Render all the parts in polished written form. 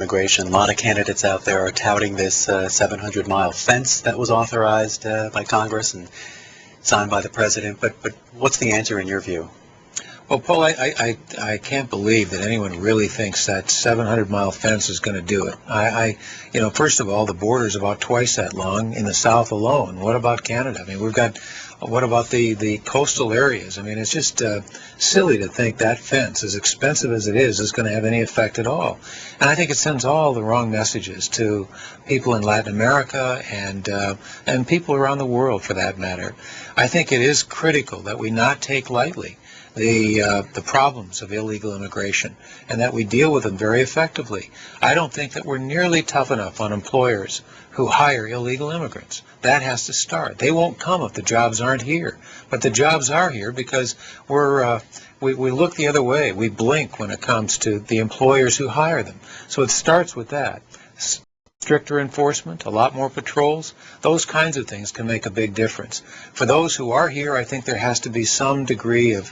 immigration. A lot of candidates out there are touting this 700-mile fence that was authorized by Congress and signed by the president. But what's the answer in your view? Well, Paul, I can't believe that anyone really thinks that 700-mile fence is going to do it. First of all, the border is about twice that long in the South alone. What about Canada? I mean, what about the coastal areas? I mean, it's just silly to think that fence, as expensive as it is going to have any effect at all. And I think it sends all the wrong messages to people in Latin America and people around the world, for that matter. I think it is critical that we not take lightly the problems of illegal immigration, and that we deal with them very effectively. I don't think that we're nearly tough enough on employers who hire illegal immigrants. That has to start. They won't come if the jobs aren't here, but the jobs are here because we look the other way. We blink when it comes to the employers who hire them. So it starts with that. Stricter enforcement, a lot more patrols, those kinds of things can make a big difference. For those who are here, I think there has to be some degree of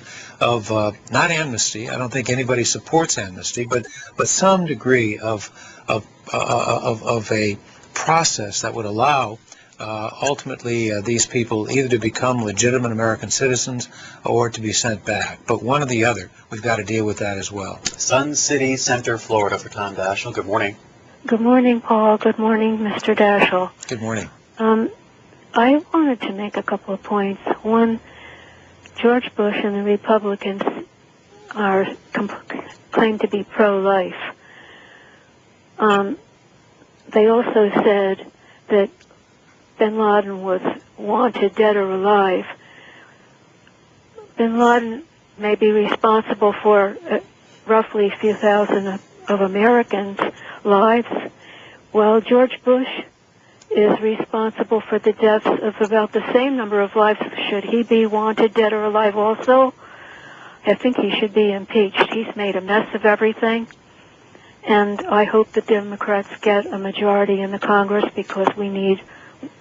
not amnesty. I don't think anybody supports amnesty, but some degree of a process that would allow ultimately these people either to become legitimate American citizens or to be sent back. But one or the other, we've got to deal with that as well. Sun City Center, Florida, for Tom Daschle. Good morning. Good morning, Paul. Good morning, Mr. Daschle. Good morning. I wanted to make a couple of points. One, George Bush and the Republicans claim to be pro-life. They also said that bin Laden was wanted, dead or alive. Bin Laden may be responsible for roughly a few thousand of Americans' lives, while George Bush is responsible for the deaths of about the same number of lives. Should he be wanted, dead or alive also? I think he should be impeached. He's made a mess of everything, and I hope the Democrats get a majority in the Congress because we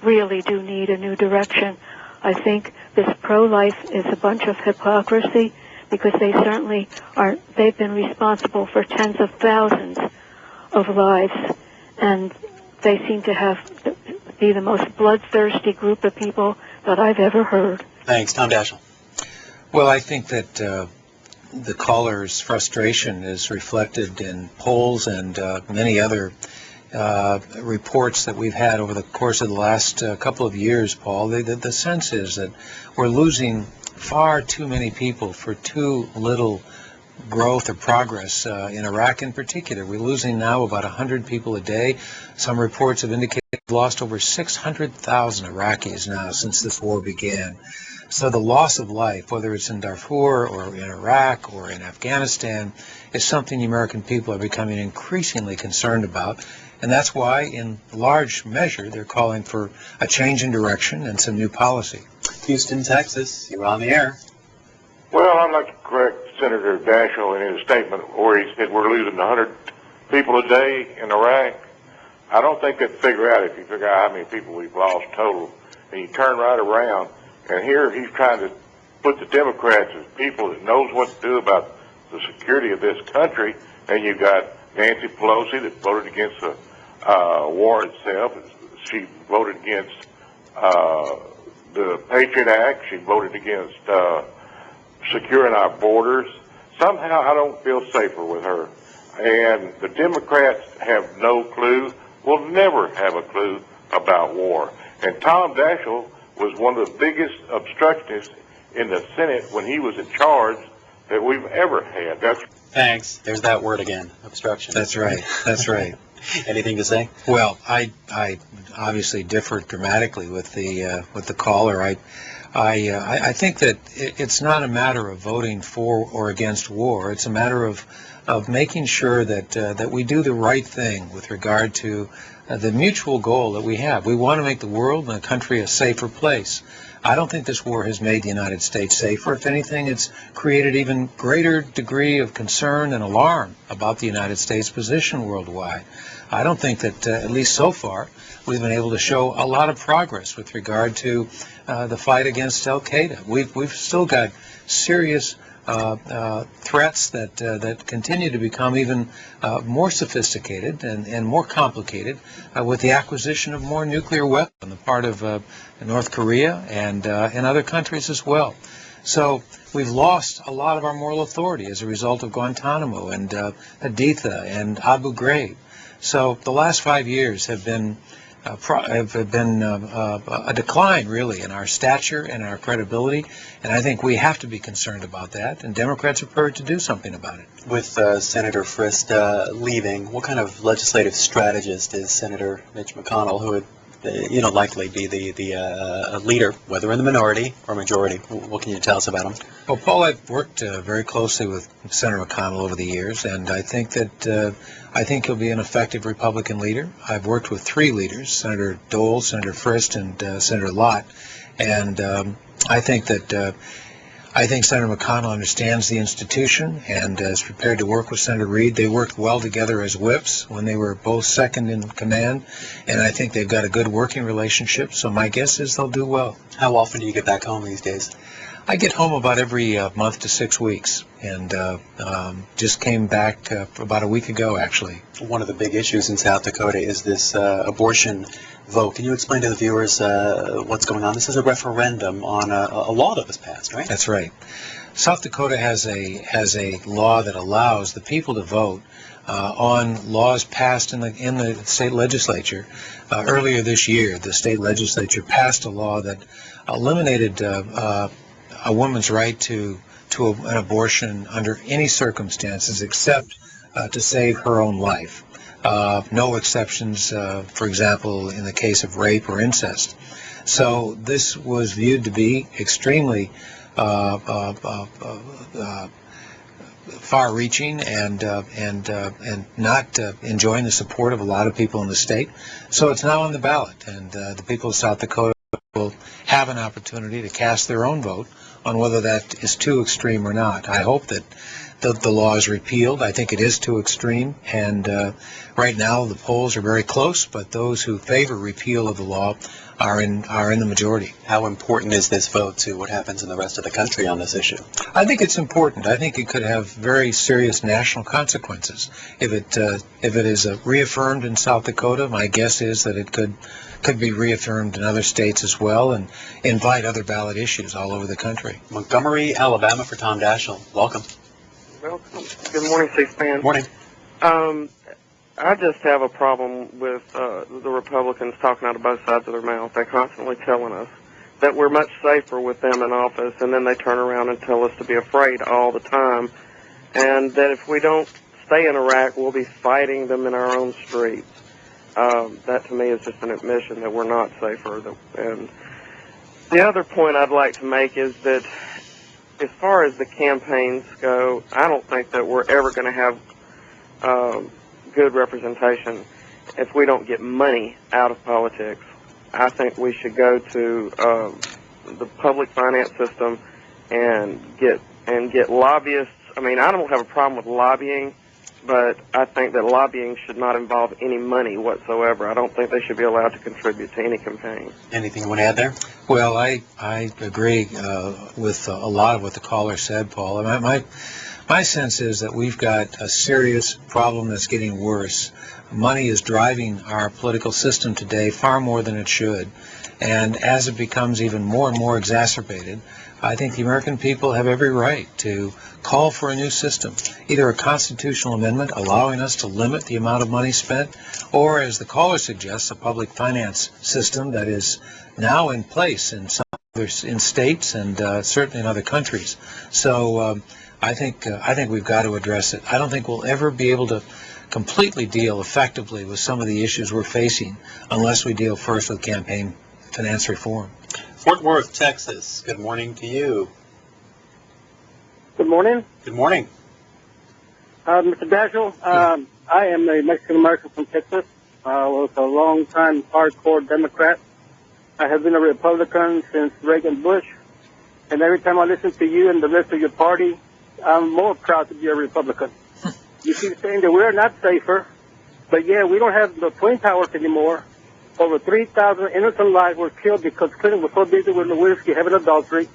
really do need a new direction. I think this pro-life is a bunch of hypocrisy because they certainly are. They've been responsible for tens of thousands of lives, and they seem to be the most bloodthirsty group of people that I've ever heard. Thanks. Tom Daschle. Well, I think that the caller's frustration is reflected in polls and many other reports that we've had over the course of the last couple of years, Paul. The sense is that we're losing far too many people for too little growth or progress in Iraq in particular. We're losing now about 100 people a day. Some reports have indicated we've lost over 600,000 Iraqis now since this war began. So the loss of life, whether it's in Darfur or in Iraq or in Afghanistan, is something the American people are becoming increasingly concerned about. And that's why, in large measure, they're calling for a change in direction and some new policy. Houston, Texas, you're on the air. Well, I'd like to correct Senator Daschle in his statement where he said we're losing 100 people a day in Iraq. I don't think they'd figure out if you figure out how many people we've lost total. And you turn right around, and here he's trying to put the Democrats as people that knows what to do about the security of this country, and you got Nancy Pelosi that voted against the war itself. She voted against the Patriot Act. She voted against securing our borders. Somehow I don't feel safer with her. And the Democrats have no clue, will never have a clue about war. And Tom Daschle was one of the biggest obstructionists in the Senate when he was in charge that we've ever had. Thanks. There's that word again, obstruction. That's right. That's right. Anything to say? Well, I obviously differ dramatically with the caller. I think that it's not a matter of voting for or against war. It's a matter of making sure that we do the right thing with regard to the mutual goal that we have. We want to make the world and the country a safer place. I don't think this war has made the United States safer. If anything, it's created even greater degree of concern and alarm about the United States' position worldwide. I don't think that, at least so far, we've been able to show a lot of progress with regard to the fight against Al-Qaeda. We've still got serious threats that continue to become even more sophisticated and more complicated with the acquisition of more nuclear weapons on the part of North Korea and other countries as well. So we've lost a lot of our moral authority as a result of Guantanamo and Haditha and Abu Ghraib. So the last 5 years have been a decline, really, in our stature and our credibility, and I think we have to be concerned about that, and Democrats are prepared to do something about it. With Senator Frist leaving, what kind of legislative strategist is Senator Mitch McConnell, who would likely be the leader, whether in the minority or majority? What can you tell us about him? Well, Paul, I've worked very closely with Senator McConnell over the years, and I think he'll be an effective Republican leader. I've worked with 3 leaders: Senator Dole, Senator Frist, and Senator Lott, and I think Senator McConnell understands the institution and is prepared to work with Senator Reid. They worked well together as whips when they were both second in command, and I think they've got a good working relationship, so my guess is they'll do well. How often do you get back home these days? I get home about every month to 6 weeks, and just came back about a week ago, actually. One of the big issues in South Dakota is this abortion vote. Can you explain to the viewers what's going on? This is a referendum on a law that was passed, right? That's right. South Dakota has a law that allows the people to vote on laws passed in the state legislature. Earlier this year, the state legislature passed a law that eliminated a woman's right to an abortion under any circumstances except to save her own life. No exceptions, for example, in the case of rape or incest. So this was viewed to be extremely far-reaching and not enjoying the support of a lot of people in the state. So it's now on the ballot, and the people of South Dakota will have an opportunity to cast their own vote on whether that is too extreme or not. I hope that the law is repealed. I think it is too extreme, and right now the polls are very close, but those who favor repeal of the law are in the majority. How important is this vote to what happens in the rest of the country on this issue? I think it's important. I think it could have very serious national consequences. If it is reaffirmed in South Dakota, my guess is that it could be reaffirmed in other states as well and invite other ballot issues all over the country. Montgomery, Alabama, for Tom Daschle. Welcome. Welcome. Good morning, CSPAN. Morning. I just have a problem with the Republicans talking out of both sides of their mouth. They're constantly telling us that we're much safer with them in office, and then they turn around and tell us to be afraid all the time, and that if we don't stay in Iraq, we'll be fighting them in our own streets. That, to me, is just an admission that we're not safer. And the other point I'd like to make is that as far as the campaigns go, I don't think that we're ever going to have good representation if we don't get money out of politics. I think we should go to the public finance system and get lobbyists. I mean, I don't have a problem with lobbying, but I think that lobbying should not involve any money whatsoever. I don't think they should be allowed to contribute to any campaign. Anything you want to add there? Well, I agree with a lot of what the caller said, Paul. My sense is that we've got a serious problem that's getting worse. Money is driving our political system today far more than it should. And as it becomes even more and more exacerbated, I think the American people have every right to call for a new system, either a constitutional amendment allowing us to limit the amount of money spent, or, as the caller suggests, a public finance system that is now in place in some in states and certainly in other countries. So I think we've got to address it. I don't think we'll ever be able to completely deal effectively with some of the issues we're facing unless we deal first with campaign finance reform. Fort Worth, Texas. Good morning to you. Good morning. Good morning. Mr. Daschle, I am a Mexican-American from Texas. I was a long-time hardcore Democrat. I have been a Republican since Reagan Bush. And every time I listen to you and the rest of your party, I'm more proud to be a Republican. You keep saying that we're not safer, but yeah, we don't have the Twin Towers anymore. Over 3,000 innocent lives were killed because Clinton was so busy with Lewinsky having adultery.